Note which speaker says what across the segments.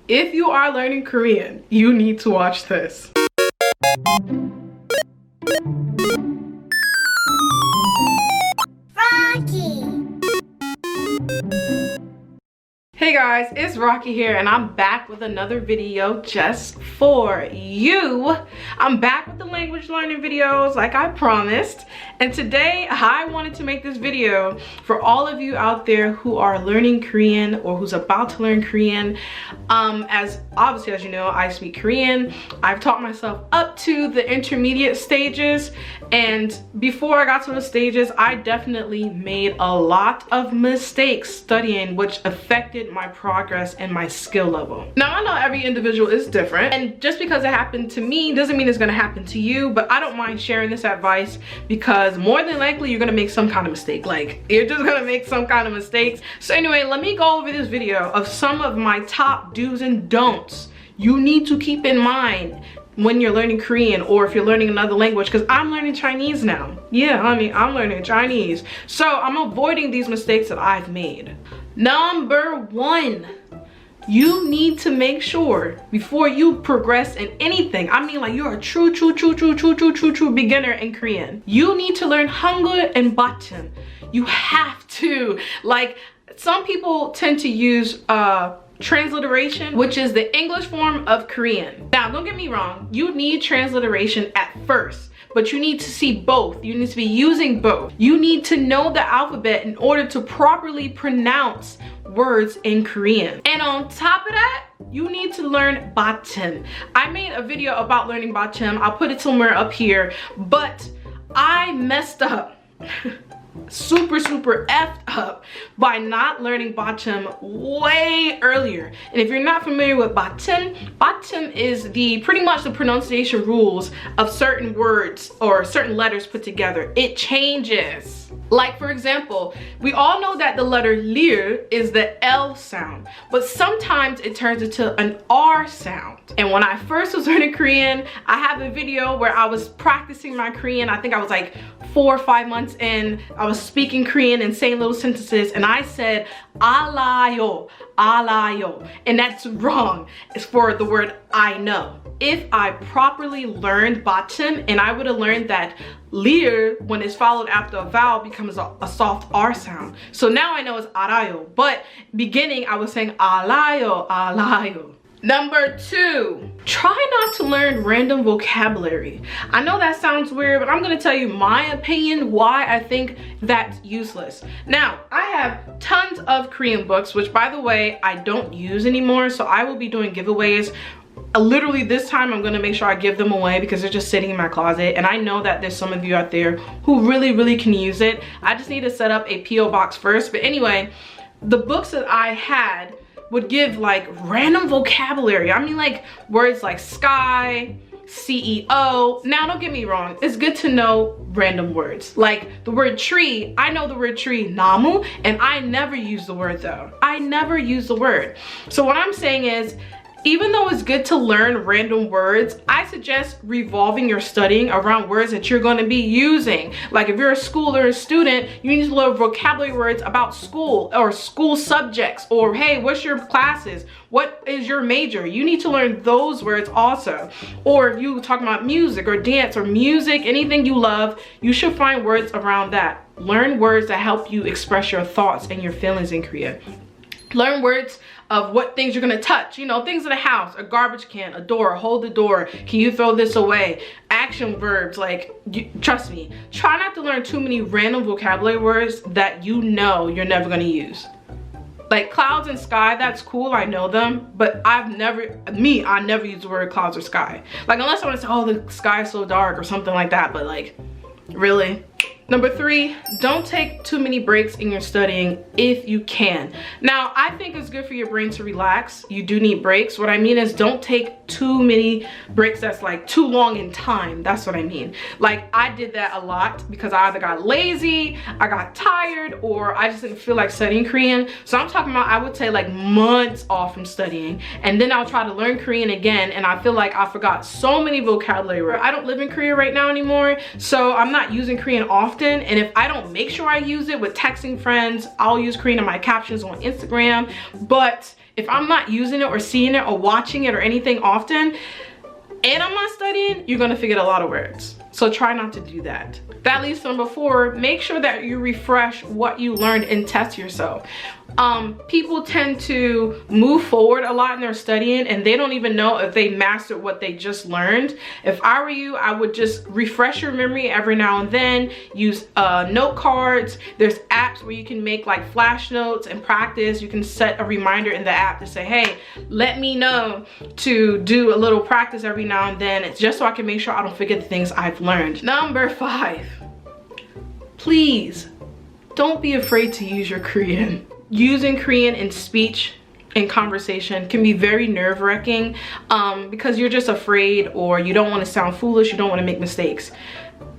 Speaker 1: If you are learning Korean, you need to watch this. Hey guys, it's Rocky here and I'm back with another video just for you. I'm back with the language learning videos like I promised, and today I wanted to make this video for all of you out there who are learning Korean or who's about to learn Korean. As obviously, as you know, I speak Korean. I've taught myself up to the intermediate stages, and before I got to those stages I definitely made a lot of mistakes studying, which affected my progress and my skill level. Now I know every individual is different, and just because it happened to me doesn't mean it's going to happen to you, but I don't mind sharing this advice because more than likely you're going to make some kind of mistake. Like, you're just going to make some kind of mistakes. So anyway, let me go over this video of some of my top do's and don'ts you need to keep in mind when you're learning Korean, or if you're learning another language, because I'm learning Chinese now. Yeah, honey, I'm learning Chinese. So I'm avoiding these mistakes that I've made. Number one, you need to make sure before you progress in anything, I mean like you're a true beginner in Korean, you need to learn Hangul and Bachum. You have to. Like, some people tend to use transliteration, which is the English form of Korean. Now, don't get me wrong, you need transliteration at first, but you need to see both. You need to be using both. You need to know the alphabet in order to properly pronounce words in Korean. And on top of that, you need to learn Bachum. I made a video about learning Bachum. I'll put it somewhere up here, but I messed up. super effed up by not learning Bachum way earlier. And if you're not familiar with Bachum is pretty much the pronunciation rules of certain words or certain letters put together. It changes. Like, for example, we all know that the letter Lir is the L sound, but sometimes it turns into an R sound. And when I first was learning Korean, I have a video where I was practicing my Korean. I think I was like 4 or 5 months in. I was speaking Korean and saying little sentences, and I said alayo, alayo, and that's wrong. It's for the word I know. If I properly learned Bachum, and I would have learned that Lir, when it's followed after a vowel, becomes a soft R sound. So now I know it's arayo, but beginning I was saying alayo, alayo. Number two, try not to learn random vocabulary. I know that sounds weird, but I'm gonna tell you my opinion why I think that's useless. Now, I have tons of Korean books, which by the way, I don't use anymore, so I will be doing giveaways. Literally this time I'm gonna make sure I give them away because they're just sitting in my closet, and I know that there's some of you out there who really can use it. I just need to set up a PO box first. But anyway, the books that I had would give like random vocabulary. I mean, like words like sky, CEO. Now, don't get me wrong, it's good to know random words. Like the word tree, I know the word tree, namu, and I never use the word though. I never use the word. So what I'm saying is, even though it's good to learn random words, I suggest revolving your studying around words that you're going to be using. Like if you're a school or a student, you need to learn vocabulary words about school or school subjects, or hey, what's your classes? What is your major? You need to learn those words also. Or if you talk about music or dance or music, anything you love, you should find words around that. Learn words that help you express your thoughts and your feelings in Korean. Learn words of what things you're gonna touch, you know, things in the house, a garbage can, a door, hold the door, can you throw this away? Action verbs, like, trust me, try not to learn too many random vocabulary words that you know you're never gonna use. Like clouds and sky, that's cool, I know them, but I never use the word clouds or sky. Like, unless I wanna say, oh, the sky is so dark or something like that, but like, really? Number three, don't take too many breaks in your studying if you can. Now, I think it's good for your brain to relax. You do need breaks. What I mean is, don't take too many breaks that's like too long in time. That's what I mean. Like, I did that a lot because I either got lazy, I got tired, or I just didn't feel like studying Korean. So I'm talking about, I would say like months off from studying, and then I'll try to learn Korean again, and I feel like I forgot so many vocabulary words. I don't live in Korea right now anymore, so I'm not using Korean often. And if I don't make sure I use it with texting friends, I'll use Korean in my captions on Instagram. But if I'm not using it or seeing it or watching it or anything often, and I'm not studying, you're gonna forget a lot of words. So try not to do that. That leads to number 4, make sure that you refresh what you learned and test yourself. People tend to move forward a lot in their studying and they don't even know if they mastered what they just learned. If I were you, I would just refresh your memory every now and then. Use note cards. There's apps where you can make like flash notes and practice. You can set a reminder in the app to say, hey, let me know to do a little practice every now and then. It's just so I can make sure I don't forget the things I've learned. Number 5, please don't be afraid to use your Korean. Using Korean in speech and conversation can be very nerve-wracking because you're just afraid, or you don't want to sound foolish, you don't want to make mistakes.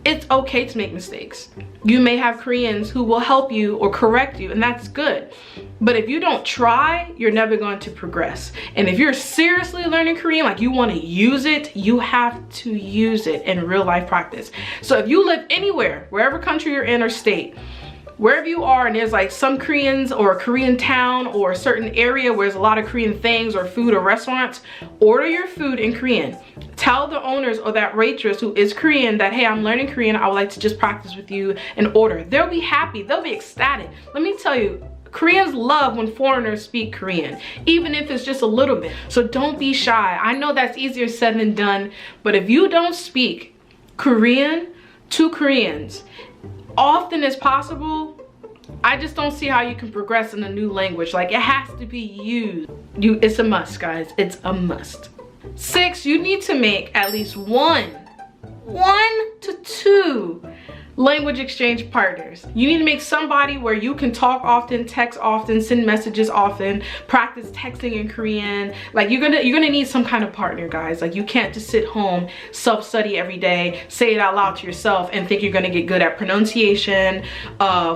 Speaker 1: It's okay to make mistakes. You may have Koreans who will help you or correct you, and that's good. But if you don't try, you're never going to progress. And if you're seriously learning Korean, like you want to use it, you have to use it in real life practice. So if you live anywhere, wherever country you're in or state, wherever you are, and there's like some Koreans or a Korean town or a certain area where there's a lot of Korean things or food or restaurants, order your food in Korean. Tell the owners or that waitress who is Korean that, hey, I'm learning Korean, I would like to just practice with you and order. They'll be happy, they'll be ecstatic. Let me tell you, Koreans love when foreigners speak Korean, even if it's just a little bit. So don't be shy. I know that's easier said than done, but if you don't speak Korean to Koreans often as possible, I just don't see how you can progress in a new language. Like, it has to be used. It's a must, guys. It's a must. 6, you need to make at least 1 to 2 language exchange partners. You need to make somebody where you can talk often, text often, send messages often, practice texting in Korean. Like, you're gonna need some kind of partner, guys. Like, you can't just sit home, self-study every day, say it out loud to yourself and think you're gonna get good at pronunciation,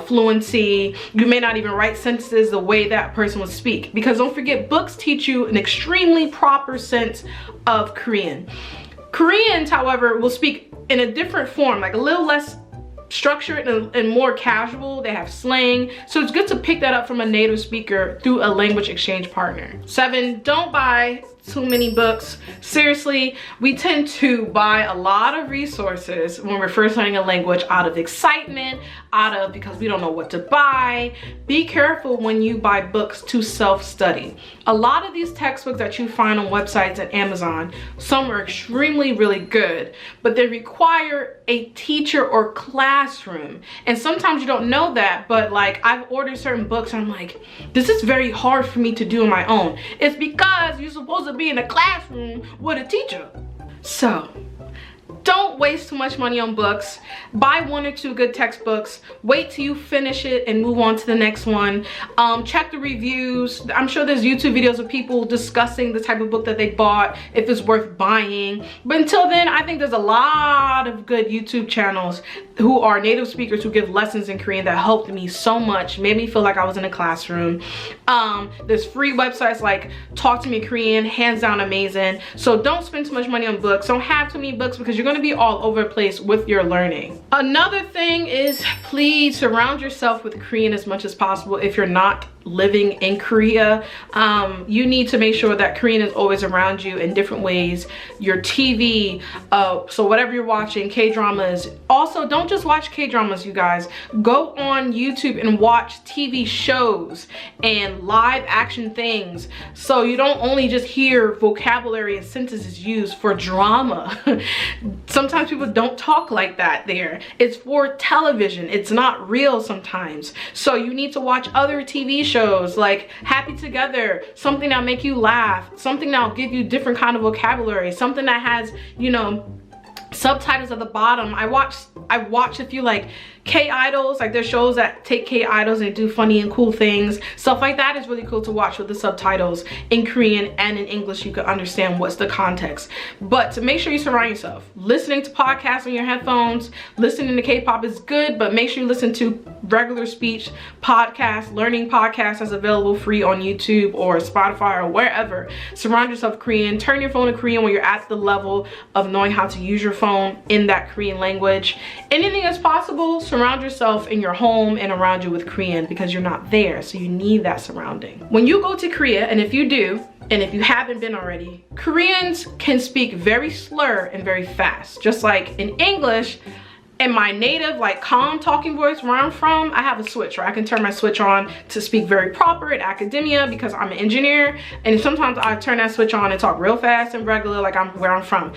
Speaker 1: fluency. You may not even write sentences the way that person would speak, because don't forget, books teach you an extremely proper sense of Korean. Koreans, however, will speak in a different form, like a little less structured and more casual. They have slang, so it's good to pick that up from a native speaker through a language exchange partner. 7, don't buy too many books. Seriously, we tend to buy a lot of resources when we're first learning a language out of excitement, because we don't know what to buy. Be careful when you buy books to self-study. A lot of these textbooks that you find on websites at Amazon, some are extremely really good, but they require a teacher or classroom. And sometimes you don't know that, but like, I've ordered certain books and I'm like, this is very hard for me to do on my own. It's because you're supposed to be in a classroom with a teacher. So don't waste too much money on books. Buy 1 or 2 good textbooks. Wait till you finish it and move on to the next one. Check the reviews. I'm sure there's YouTube videos of people discussing the type of book that they bought, if it's worth buying. But until then, I think there's a lot of good YouTube channels who are native speakers who give lessons in Korean that helped me so much, made me feel like I was in a classroom. There's free websites like Talk to Me Korean, hands down amazing. So don't spend too much money on books. Don't have too many books, because you're going to be all over the place with your learning. Another thing is, please surround yourself with Korean as much as possible. If you're not living in Korea, you need to make sure that Korean is always around you in different ways. Your TV, so whatever you're watching, K-dramas. Also, don't just watch K-dramas, you guys. Go on YouTube and watch TV shows and live action things, so you don't only just hear vocabulary and sentences used for drama. Sometimes people don't talk like that there. It's for television. It's not real sometimes. So you need to watch other TV shows like Happy Together, something that'll make you laugh, something that'll give you different kind of vocabulary, something that has, you know, subtitles at the bottom. I watched a few like K-idols, like there's shows that take K-idols and do funny and cool things. Stuff like that is really cool to watch with the subtitles in Korean and in English. You can understand what's the context. But to make sure you surround yourself. Listening to podcasts on your headphones, listening to K-pop is good, but make sure you listen to regular speech podcasts, learning podcasts that's available free on YouTube or Spotify or wherever. Surround yourself with Korean. Turn your phone to Korean when you're at the level of knowing how to use your phone in that Korean language. Anything is possible. surround yourself in your home and around you with Korean because you're not there, so you need that surrounding. When you go to Korea, and if you do, and if you haven't been already, Koreans can speak very slur and very fast. Just like in English, in my native, like calm talking voice where I'm from, I have a switch, or I can turn my switch on to speak very proper in academia because I'm an engineer, and sometimes I turn that switch on and talk real fast and regular like where I'm from.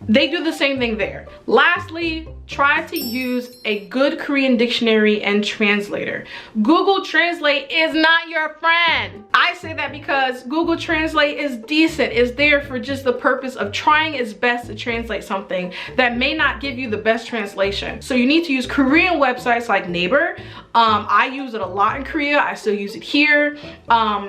Speaker 1: They do the same thing there. Lastly, try to use a good Korean dictionary and translator. Google Translate is not your friend. I say that because Google Translate is decent. It's there for just the purpose of trying its best to translate something that may not give you the best translation. So you need to use Korean websites like Naver. I use it a lot in Korea. I still use it here.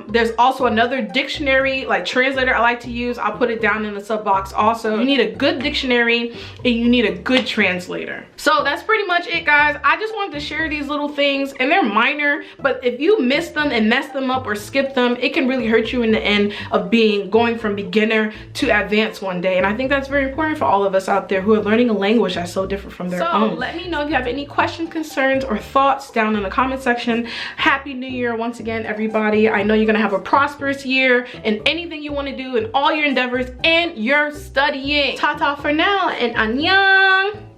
Speaker 1: There's also another dictionary, like translator, I like to use. I'll put it down in the sub box also. You need a good dictionary and you need a good translator. So that's pretty much it, guys. I just wanted to share these little things, and they're minor, but if you miss them and mess them up or skip them, it can really hurt you in the end of going from beginner to advanced one day. And I think that's very important for all of us out there who are learning a language that's so different from their own. So let me know if you have any questions, concerns, or thoughts down in the comment section. Happy New Year once again, everybody. I know you're gonna have a prosperous year in anything you want to do in all your endeavors and your studying. Ta-ta for now, and annyeong.